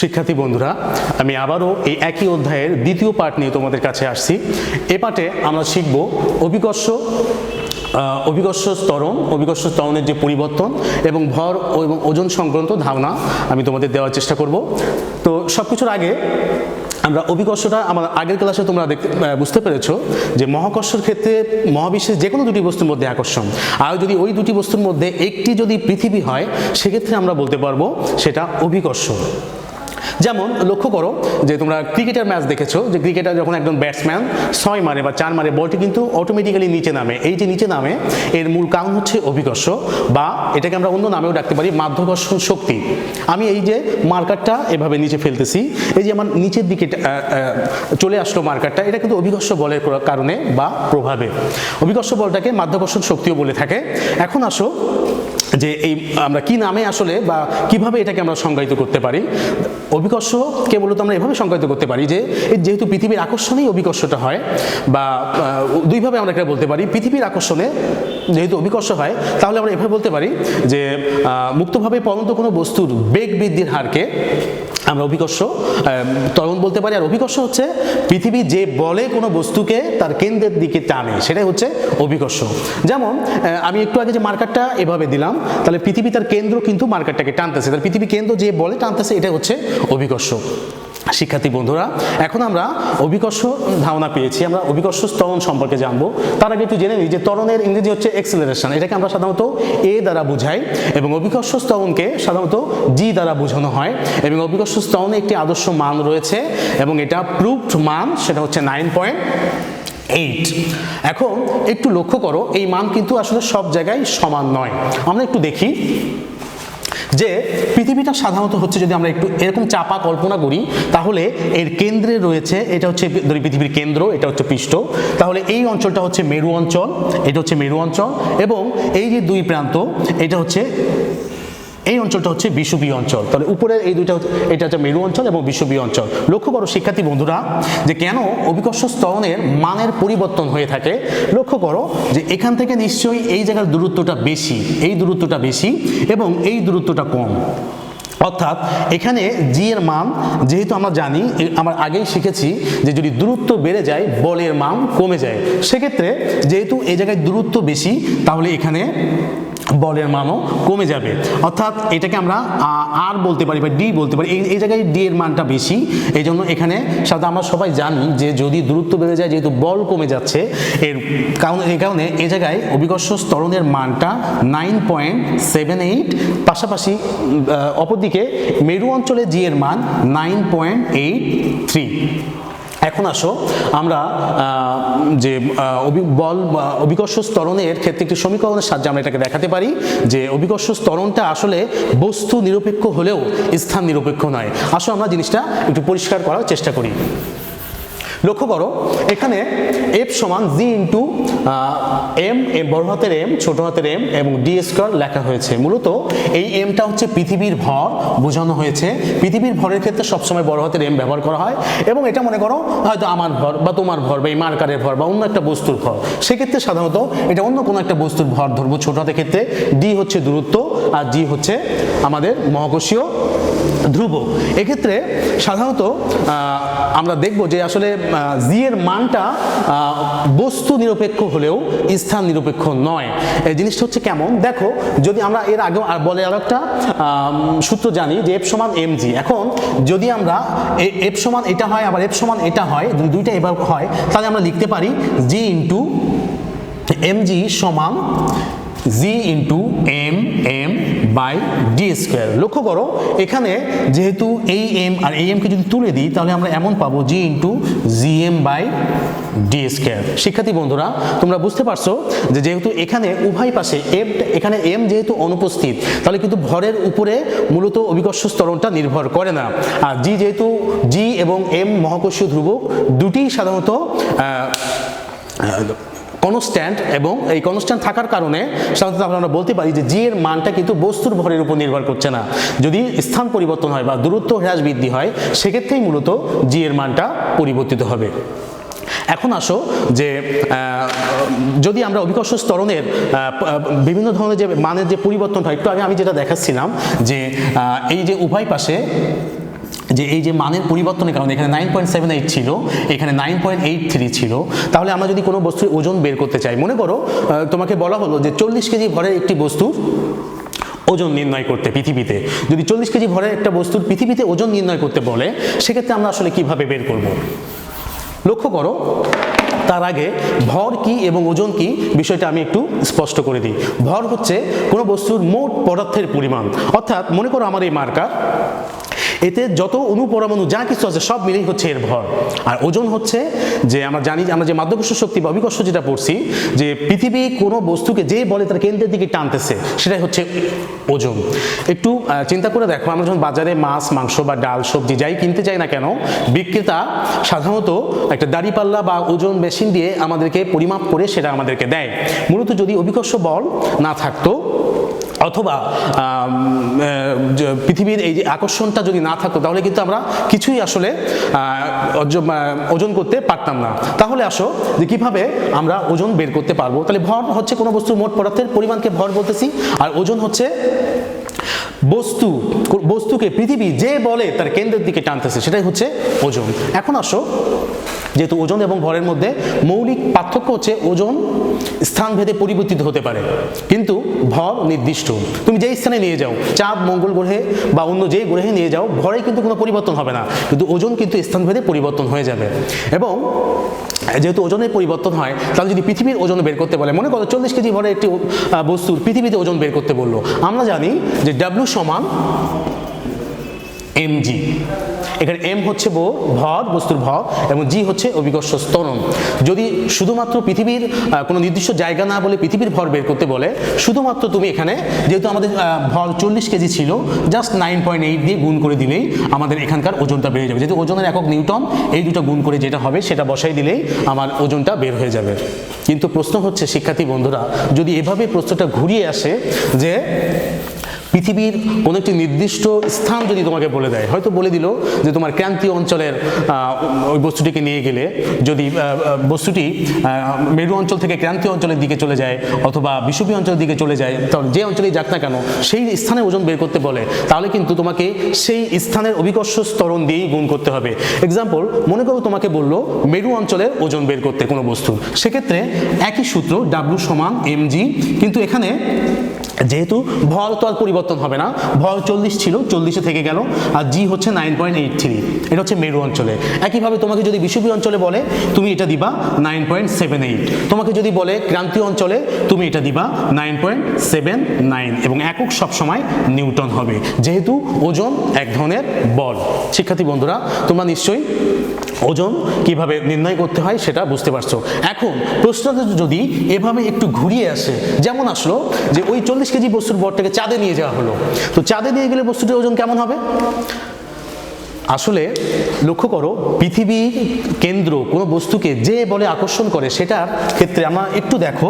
শিক্ষার্থী বন্ধুরা, আমি আবারও এই একই অধ্যায়ের দ্বিতীয় পাঠ নিয়ে তোমাদের কাছে আসছি। এ পাঠে আমরা শিখব অভিকর্ষ ত্বরণের যে পরিবর্তন এবং ভর এবং ওজন সংক্রান্ত ধারণা আমি তোমাদের দেওয়ার চেষ্টা করব। তো সবকিছুর আগে আমরা অভিকর্ষটা আমার আগের ক্লাসে তোমরা বুঝতে পেরেছো যে মহাকর্ষের ক্ষেত্রে মহাবিশ্বের যে কোনো দুটি বস্তুর মধ্যে আকর্ষণ, আর যদি ওই দুটি বস্তুর মধ্যে একটি যদি পৃথিবী হয় সেক্ষেত্রে আমরা বলতে পারবো সেটা অভিকর্ষ। যেমন লক্ষ্য করো যে তোমরা ক্রিকেটের ম্যাচ দেখেছো যে ক্রিকেটার যখন একজন ব্যাটসম্যান 6 মারে বা 4 মারে বলটি কিন্তু অটোমেটিক্যালি নিচে নামে। এই যে নিচে নামে এর মূল কারণ হচ্ছে অভিকর্ষ, বা এটাকে আমরা অন্য নামেও ডাকতে পারি মাধ্যাকর্ষণ শক্তি। আমি এই যে মার্কারটা এভাবে নিচে ফেলতেছি, এই যে আমার নিচের দিকে চলে আসলো মার্কারটা, এটা কিন্তু অভিকর্ষ বলের কারণে বা প্রভাবে। অভিকর্ষ বলটাকে মাধ্যাকর্ষণ শক্তিও বলে থাকে। এখন আসো যে এই আমরা কি নামে আসলে বা কিভাবে এটাকে আমরা সংজ্ঞায়িত করতে পারি। অভিকর্ষকে মূলত আমরা এভাবে সংজ্ঞায়িত করতে পারি যে যেহেতু পৃথিবীর আকর্ষণেই অভিকর্ষটা হয়, বা দুইভাবে আমরা এটা বলতে পারি। পৃথিবীর আকর্ষণে যেহেতু অভিকর্ষ হয়, তাহলে আমরা এভাবে বলতে পারি যে মুক্তভাবে পরন্ত কোনো বস্তুর বেগ বৃদ্ধির হারকে আমরা অভিকর্ষ ত্বরণ বলতে পারি। আর অভিকর্ষ হচ্ছে পৃথিবী যে বলে কোনো বস্তুকে তার কেন্দ্রের দিকে টানে, সেটাই হচ্ছে অভিকর্ষ। যেমন আমি একটু আগে যে মার্কারটা এভাবে দিলাম, তাহলে পৃথিবী তার কেন্দ্র কিন্তু মার্কারটাকে টানতেছে, তাহলে পৃথিবী কেন্দ্র যে বলে টানতেছে এটা হচ্ছে অভিকর্ষ। শিক্ষার্থী বন্ধুরা, এখন আমরা অভিকর্ষ ধারণা পেয়েছি, আমরা অভিকর্ষ ত্বরণ সম্পর্কে জানবো। তার আগে একটু জেনে নিই যে ত্বরণের ইংরেজি হচ্ছে এক্সেলারেশন, এটাকে আমরা সাধারণত এ দ্বারা বোঝাই, এবং অভিকর্ষ ত্বরণকে সাধারণত জি দ্বারা বোঝানো হয়। এবং অভিকর্ষ ত্বরণে একটি আদর্শ মান রয়েছে এবং এটা প্রুভড মান, সেটা হচ্ছে 9.8। এখন একটু লক্ষ্য করো, এই মান কিন্তু আসলে সব জায়গায় সমান নয়। আমরা একটু দেখি যে পৃথিবীটা সাধারণত হচ্ছে, যদি আমরা একটু এরকম চাপা কল্পনা করি, তাহলে এর কেন্দ্রে রয়েছে, এটা হচ্ছে ধরি পৃথিবীর কেন্দ্র, এটা হচ্ছে পৃষ্ঠ, তাহলে এই অঞ্চলটা হচ্ছে মেরু অঞ্চল, এটা হচ্ছে মেরু অঞ্চল, এবং এই যে দুই প্রান্ত এটা হচ্ছে, এই অঞ্চলটা হচ্ছে বিষুবীয় অঞ্চল। তাহলে উপরের এই দুইটা, এটা হচ্ছে মেরু অঞ্চল এবং বিষুবীয় অঞ্চল। লক্ষ্য করো শিক্ষার্থী বন্ধুরা যে কেন অভিকর্ষ ত্বরণের মানের পরিবর্তন হয়ে থাকে। লক্ষ্য করো যে এখান থেকে নিশ্চয়ই এই জায়গার দূরত্বটা বেশি, এই দূরত্বটা বেশি এবং এই দূরত্বটা কম। অর্থাৎ এখানে জি এর মান, যেহেতু আমরা জানি, আমরা আগেই শিখেছি যে যদি দূরত্ব বেড়ে যায় বলের মান কমে যায়। সেক্ষেত্রে যেহেতু এই জায়গায় দূরত্ব বেশি, তাহলে এখানে বলের মানও কমে যাবে। অর্থাৎ এটাকে আমরা আর বলতে পারি বা ডি বলতে পারি। এই জায়গায় ডি এর মানটা বেশি, এই জন্য এখানে সাধারণত আমরা সবাই জানি যে যদি দূরত্ব বেড়ে যায়, যেহেতু বল কমে যাচ্ছে, এই কারণে এই জায়গায় অভিকর্ষ ত্বরণের মানটা 9.78। পাশাপাশি অপরদিকে মেরু অঞ্চলে জি এর মান 9.83। এখন আসো আমরা যে অভিকর্ষ ত্বরণের ক্ষেত্রে একটি সমীকরণের সাহায্যে আমরা এটাকে দেখাতে পারি যে অভিকর্ষ ত্বরণটা আসলে বস্তু নিরপেক্ষ হলেও স্থান নিরপেক্ষ নয়। আসো আমরা জিনিসটা একটু পরিষ্কার করার চেষ্টা করি। লক্ষ্য করো এখানে এফ সমান জি ইন্টু এম, বড় হাতের এম, ছোট হাতের এম এবং ডি স্কয়ার লেখা হয়েছে। মূলত এই এমটা হচ্ছে পৃথিবীর ভর বোঝানো হয়েছে। পৃথিবীর ভরের ক্ষেত্রে সবসময় বড় হাতের এম ব্যবহার করা হয়, এবং এটা মনে করো হয়তো আমার ভর বা তোমার ভর বা এই মার্কারের ভর বা অন্য একটা বস্তুর ভর, সেক্ষেত্রে সাধারণত এটা অন্য কোনো একটা বস্তুর ভর ধরবো। ছোট হাতের ক্ষেত্রে ডি হচ্ছে দূরত্ব আর জি হচ্ছে আমাদের মহাকর্ষীয় ধ্রুবক। এক্ষেত্রে সাধারণত আমরা দেখব যে আসলে জি এর মানটা বস্তু নিরপেক্ষ হলেও স্থান নিরপেক্ষ নয়। এই জিনিসটা হচ্ছে কেমন দেখো, যদি আমরা এর আগে বলে আর একটা সূত্র জানি যে এফ সমান এম জি। এখন যদি আমরা এফ সমান এটা হয় আবার এফ সমান এটা হয়, দুইটা এবার হয়, তাহলে আমরা লিখতে পারি জি ইন্টু এম জি সমান G into M M by D square. লক্ষ্য করো এখানে যেহেতু এই এম আর এই এমকে যদি তুলে দিই, তাহলে আমরা এমন পাবো G into G M by D square. শিক্ষার্থী বন্ধুরা, তোমরা বুঝতে পারছো যে যেহেতু এখানে উভয় পাশে এখানে এম যেহেতু অনুপস্থিত, তাহলে কিন্তু ভরের উপরে মূলত অভিকর্ষ ত্বরণটা নির্ভর করে না। আর জি যেহেতু জি এবং এম মহাকর্ষীয় ধ্রুবক, দুটি সাধারণত কনস্ট্যান্ট, এবং এই কনস্ট্যান্ট থাকার কারণে সাধারণত আমরা বলতে পারি যে জি এর মানটা কিন্তু বস্তুর ভরের উপর নির্ভর করছে না। যদি স্থান পরিবর্তন হয় বা দূরত্ব হ্রাস বৃদ্ধি হয়, সেক্ষেত্রেই মূলত জি এর মানটা পরিবর্তিত হবে। এখন আসো যে যদি আমরা অভিকর্ষ ত্বরণের বিভিন্ন ধরনের যে মানের যে পরিবর্তন হয়, একটু আগে আমি যেটা দেখাচ্ছিলাম যে এই যে উভয় পাশে যে এই যে মানের পরিবর্তনের কারণে এখানে 9.78 ছিল, এখানে 9.83 ছিল, তাহলে আমরা যদি কোনো বস্তুর ওজন বের করতে চাই, মনে করো তোমাকে বলা হলো যে 40 কেজি ভরের একটি বস্তুর ওজন নির্ণয় করতে পৃথিবীতে, যদি 40 কেজি ভরের একটা বস্তুর পৃথিবীতে ওজন নির্ণয় করতে বলে, সেক্ষেত্রে আমরা আসলে কিভাবে বের করব? লক্ষ্য করো, তার আগে ভর কি এবং ওজন কি বিষয়টা আমি একটু স্পষ্ট করে দিই। ভর হচ্ছে কোনো বস্তুর মোট পদার্থের পরিমাণ, অর্থাৎ মনে করো আমার এই মার্কার, এতে যত অনুপরমাণু যা কিছু আছে সব মিলেই হচ্ছে এর ভর। আর ওজন হচ্ছে যে আমরা জানি, আমরা যে মাধ্যাকর্ষণ শক্তি বা অভিকর্ষ যেটা পড়ছি, যে পৃথিবী কোনো বস্তুকে যে বলে তার কেন্দ্রের দিকে টানতেছে, সেটাই হচ্ছে ওজন। একটু চিন্তা করে দেখো, আমরা যখন বাজারে মাছ, মাংস বা ডাল, সবজি যাই কিনতে চাই না কেন, বিক্রেতা সাধারণত একটা দাঁড়িপাল্লা বা ওজন মেশিন দিয়ে আমাদেরকে পরিমাপ করে সেটা আমাদেরকে দেয়। মূলত যদি অভিকর্ষ বল না থাকতো, অথবা পৃথিবীর এই যে আকর্ষণটা যদি না থাকতো, তাহলে কিন্তু আমরা কিছুই আসলে ওজন করতে পারতাম না। তাহলে আসো যে কিভাবে আমরা ওজন বের করতে পারবো। তাহলে ভর হচ্ছে কোনো বস্তুর মোট পদার্থের পরিমাণকে ভর বলতেছি, আর ওজন হচ্ছে বস্তুকে পৃথিবী যে বলে তার কেন্দ্রের দিকে টানতেছে, সেটাই হচ্ছে ওজন। এখন আসো, যেহেতু ওজন এবং ভরের মধ্যে মৌলিক পার্থক্য হচ্ছে ওজন স্থানভেদে পরিবর্তিত হতে পারে, কিন্তু ভর নির্দিষ্ট। তুমি যেই স্থানে নিয়ে যাও, চাঁদ, মঙ্গল গ্রহে বা অন্য যেই গ্রহে নিয়ে যাও, ভরে কিন্তু কোনো পরিবর্তন হবে না, কিন্তু ওজন কিন্তু স্থানভেদে পরিবর্তন হয়ে যাবে। এবং যেহেতু ওজনের পরিবর্তন হয়, তাহলে যদি পৃথিবীর ওজন বের করতে বলে, মনে করো 40 কেজি ভরের একটি বস্তুর পৃথিবীতে ওজন বের করতে বললো, আমরা জানি যে W সমান mg। এখানে m হচ্ছে ভর, বস্তুর ভর, এবং g হচ্ছে অভিকর্ষ ত্বরণ। যদি শুধুমাত্র পৃথিবীর কোনো নির্দিষ্ট জায়গা না বলে পৃথিবীর ভর বের করতে বলে, শুধুমাত্র তুমি এখানে, যেহেতু আমাদের ভর 40 কেজি ছিল, জাস্ট 9.8 দিয়ে গুণ করে দিলেই আমাদের এখানকার ওজনটা বেড়ে যাবে। যেহেতু ওজনের একক নিউটন, এই দুটো গুণ করে যেটা হবে সেটা বসাই দিলেই আমার ওজনটা বের হয়ে যাবে। কিন্তু প্রশ্ন হচ্ছে শিক্ষার্থী বন্ধুরা, যদি এভাবে প্রশ্নটা ঘুরিয়ে আসে যে পৃথিবীর কোনো একটি নির্দিষ্ট স্থান যদি তোমাকে বলে দেয়, হয়তো বলে দিল যে তোমার ক্রান্তীয় অঞ্চলের ওই বস্তুটিকে নিয়ে গেলে, যদি বস্তুটি মেরু অঞ্চল থেকে ক্রান্তীয় অঞ্চলের দিকে চলে যায় অথবা বিষুবীয় অঞ্চলের দিকে চলে যায়, তাহলে যে অঞ্চলেই যাক না কেন সেই স্থানে ওজন বের করতে বলে, তাহলে কিন্তু তোমাকে সেই স্থানের অভিকর্ষ ত্বরণ দিয়েই গুণ করতে হবে। এক্সাম্পল, মনে করো তোমাকে বললো মেরু অঞ্চলের ওজন বের করতে কোনো বস্তুর, সেক্ষেত্রে একই সূত্র W সমান mg, কিন্তু এখানে যেহেতু ভর তো আর পরিবর্তন হবে না, ভর 40 ছিল, 40-এ থেকে গেল, আর জি হচ্ছে 9.83, এটা হচ্ছে মেরু অঞ্চলে। একইভাবে তোমাকে যদি বিষুবীয় অঞ্চলে বলে, তুমি এটা দিবা 9.78, তোমাকে যদি বলে ক্রান্তীয় অঞ্চলে, তুমি এটা দিবা 9.79, এবং একক সবসময় নিউটন হবে, যেহেতু ওজন এক ধরনের বল। শিক্ষার্থী বন্ধুরা, তোমরা নিশ্চয়ই ওজন কিভাবে নির্ণয় করতে হয় সেটা বুঝতে পারছো। এখন প্রশ্নটা যদি এভাবে একটু ঘুরিয়ে আসে, যেমন আসলো যে ওই 40 কেজি বস্তুর ভরটাকে চাঁদে নিয়ে যাওয়া হলো, তো চাঁদে নিয়ে গেলে বস্তুটির ওজন কেমন হবে? আসলে লক্ষ্য করো, পৃথিবীর কেন্দ্র কোনো বস্তুকে যে বলে আকর্ষণ করে, সেটার ক্ষেত্রে আমরা একটু দেখো,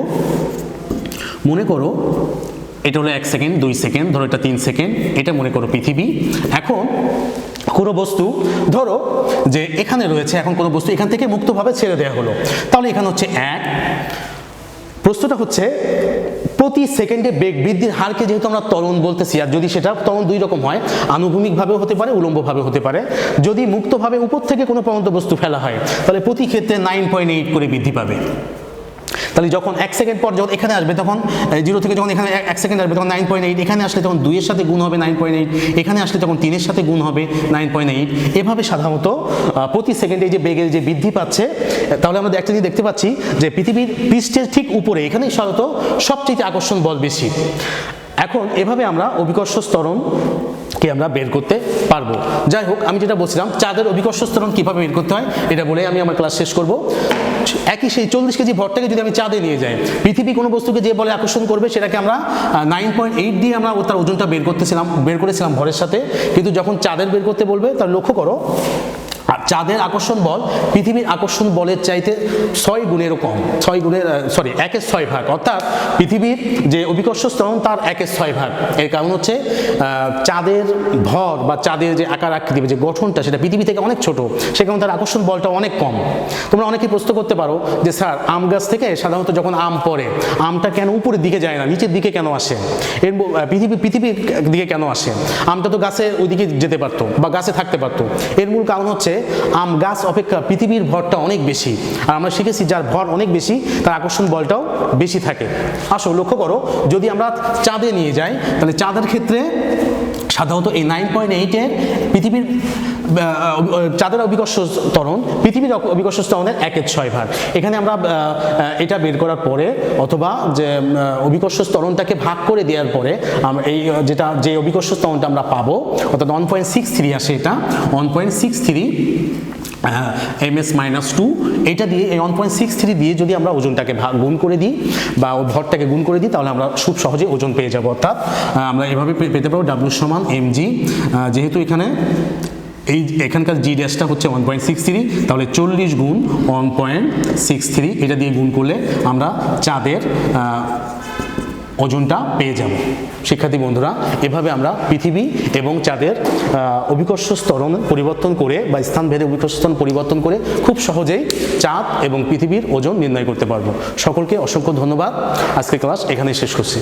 মনে করো এটা হলো 1 সেকেন্ড, 2 সেকেন্ড, ধরো এটা 3 সেকেন্ড, এটা মনে করো পৃথিবী। এখন কোনো বস্তু ধরো যে এখানে রয়েছে, এখন কোনো বস্তু এখান থেকে মুক্তভাবে ছেড়ে দেওয়া হলো, তাহলে এখানে হচ্ছে 1। প্রশ্নটা হচ্ছে প্রতি সেকেন্ডে বেগ বৃদ্ধির হারকে যেহেতু আমরা ত্বরণ বলতেছি, আর যদি সেটা ত্বরণ দুই রকম হয়, আনুভূমিকভাবেও হতে পারে, উলম্বভাবে হতে পারে। যদি মুক্তভাবে উপর থেকে কোনো পরন্ত বস্তু ফেলা হয়, তাহলে প্রতি ক্ষেত্রে 9.8 করে বৃদ্ধি পাবে। তাহলে যখন 1 সেকেন্ড পর যখন এখানে আসবে, তখন 0 থেকে যখন এখানে 1 সেকেন্ড আসবে, তখন 9.8, এখানে আসলে তখন 2 এর সাথে গুণ হবে 9.8, এখানে আসলে তখন 3 এর সাথে গুণ হবে 9.8। এভাবে সাধারণত প্রতি সেকেন্ডে যে বেগের যে বৃদ্ধি পাচ্ছে, তাহলে আমরা একটা জিনিস দেখতে পাচ্ছি যে পৃথিবীর পৃষ্ঠের ঠিক উপরে এখানেই সাধারণত সবচেয়ে আকর্ষণ বল বেশি। এখন এভাবে আমরা অভিকর্ষ ত্বরণ কে আমরা বের করতে পারবো। যাই হোক, আমি যেটা বলছিলাম, চাঁদের অভিকর্ষ ত্বরণ কিভাবে বের করতে হয় এটা বলে আমি আমার ক্লাস শেষ করব। একই সেই 40 কেজি ভরটাকে যদি আমি চাঁদে নিয়ে যাই, পৃথিবী কোনো বস্তুকে যে বলে আকর্ষণ করবে, সেটাকে আমরা 9.8 দিয়ে আমরা তার ওজনটা বের করেছিলাম ভরের সাথে। কিন্তু যখন চাঁদের বের করতে বলবে, তার লক্ষ্য করো, আর চাঁদের আকর্ষণ বল পৃথিবীর আকর্ষণ বলের চাইতে 6 গুণেরও কম, 1/6 ভাগ, অর্থাৎ পৃথিবীর যে অভিকর্ষ ত্বরণ তার 1/6 ভাগ। এর কারণ হচ্ছে চাঁদের ভর বা চাঁদের যে আকার আকৃতি যে গঠনটা সেটা পৃথিবী থেকে অনেক ছোট, সে কারণে তার আকর্ষণ বলটা অনেক কম। তোমরা অনেকেই প্রশ্ন করতে পারো যে স্যার আম গাছ থেকে সাধারণত যখন আম পড়ে আমটা কেন উপরের দিকে যায় না, নিচের দিকে কেন আসে, এর পৃথিবীর দিকে কেন আসে? আমটা তো গাছে ওইদিকে যেতে পারতো বা গাছে থাকতে পারতো। এর মূল কারণ হচ্ছে আম গাছ অপেক্ষা পৃথিবীর ভরটা অনেক বেশি, আর আমরা শিখেছি যার ভর অনেক বেশি তার আকর্ষণ বলটাও বেশি থাকে। আসো লক্ষ্য করো, যদি আমরা চাঁদে নিয়ে যাই তাহলে চাঁদের ক্ষেত্রে সাধারণত এই 9.8-এর পৃথিবীর চাঁদের অভিকর্ষ ত্বরণ পৃথিবীর অভিকর্ষ ত্বরণের 1/6 ভাগ। এখানে আমরা এটা বের করার পরে অথবা যে অভিকর্ষ ত্বরণটাকে ভাগ করে দেওয়ার পরে এই যে অভিকর্ষ ত্বরণটা আমরা পাবো অর্থাৎ 1.63 আসে, এটা 1.63 ms-2, এটা দিয়ে এই 1.63 দিয়ে যদি আমরা ওজনটাকে গুণ করে দিই বা ভরটাকে গুণ করে দিই তাহলে আমরা খুব সহজে ওজন পেয়ে যাব। অর্থাৎ আমরা এভাবে পেতে পারবো W = mg, যেহেতু এখানকার জি ড্যাশটা হচ্ছে 1.63, তাহলে 40 গুণ 1.63 এটা দিয়ে গুণ করলে আমরা চাঁদের ওজনটা পেয়ে যাব। শিক্ষার্থী বন্ধুরা, এভাবে আমরা পৃথিবী এবং চাঁদের অভিকর্ষ ত্বরণ পরিবর্তন করে বা স্থানভেদে অভিকর্ষ ত্বরণ পরিবর্তন করে খুব সহজেই চাঁদ এবং পৃথিবীর ওজন নির্ণয় করতে পারবো। সকলকে অসংখ্য ধন্যবাদ। আজকের ক্লাস এখানেই শেষ করছি।